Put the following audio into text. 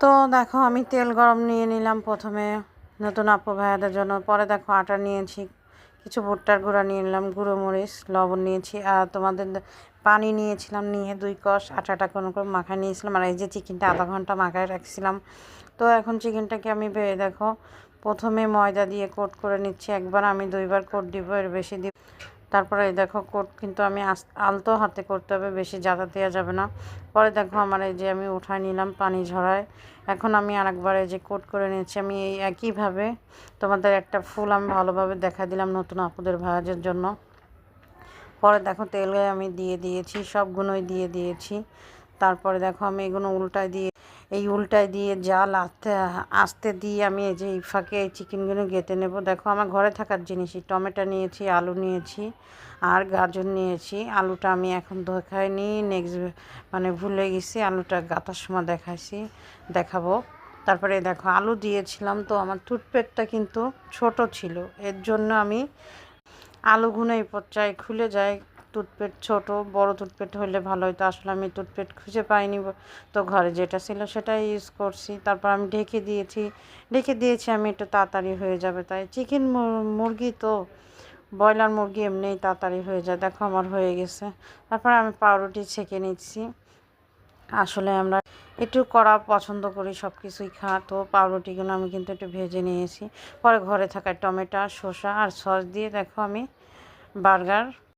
তো দেখো আমি তেল গরম নিয়ে নিলাম প্রথমে নতুন আপু ভাইয়াদের জন্য। পরে দেখো আটা নিয়েছি, কিছু ভুট্টার গুঁড়া নিয়ে নিলাম, গুঁড়ো মরিচ, লবণ নিয়েছি, আর তোমাদের পানি নিয়েছিলাম, নিয়ে 2 কষ আটাটা কোনো করে মাখায় নিয়েছিলাম। আর এই যে চিকেনটা আধা ঘন্টা মাখায় রাখছিলাম। তো এখন চিকেনটাকে আমি দেখো প্রথমে ময়দা দিয়ে কোট করে নিচ্ছি। একবার আমি 2বার কোট দিব, এর বেশি দিব। তারপরে এই দেখো কোট কিন্তু আমি আলতো হাতে করতে হবে, বেশি জাদা দেওয়া যাবে না। পরে দেখো আমার এই যে আমি উঠায় নিলাম পানি ঝরায়। এখন আমি আরেকবার এই যে কোট করে নিচ্ছি। আমি এই একইভাবে তোমাদের একটা ফুল আমি ভালোভাবে দেখা দিলাম নতুন আপুদের ভাজার জন্য। পরে দেখো তেলে আমি দিয়ে দিয়েছি, সবগুলোই দিয়ে দিয়েছি। তারপরে দেখো আমি এগুলো উল্টায় দিয়ে জাল আস্তে দিয়ে আমি এই যে এই ফাঁকে এই চিকেনগুলো গেঁথে নেব। দেখো আমার ঘরে থাকার জিনিসই, টমেটো নিয়েছি, আলু নিয়েছি, আর গাজর নিয়েছি। আলুটা আমি এখন দেখাইনি, নেক্সট মানে ভুলে গেছি, আলুটা গাঁথার সময় দেখাবো। তারপরে দেখো আলু দিয়েছিলাম, তো আমার টুথপেকটা কিন্তু ছোট ছিল, এর জন্য আমি আলুগুলো এই পর্যায়ে খুলে যায়। টুথপেট ছোট, বড় টুথপেট হলে ভালো হতো। আসলে আমি টুথপেট খুঁজে পাইনি, তো ঘরে যেটা ছিল সেটাই ইউজ করছি। তারপর আমি ঢেকে দিয়েছি আমি, একটু তাড়াতাড়ি হয়ে যাবে তাই। চিকেন মুরগি তো, ব্রয়লার মুরগি এমনিই তাড়াতাড়ি হয়ে যায়। দেখো আমার হয়ে গেছে। তারপর আমি পাউরুটি ছেঁকে নিচ্ছি। আসলে আমরা একটু কড়া পছন্দ করি সব কিছুই তো পাউরুটিগুলো আমি কিন্তু একটু ভেজে নিয়েছি। পরে ঘরে থাকা টমেটো, শসা আর সস দিয়ে দেখো আমি বার্গার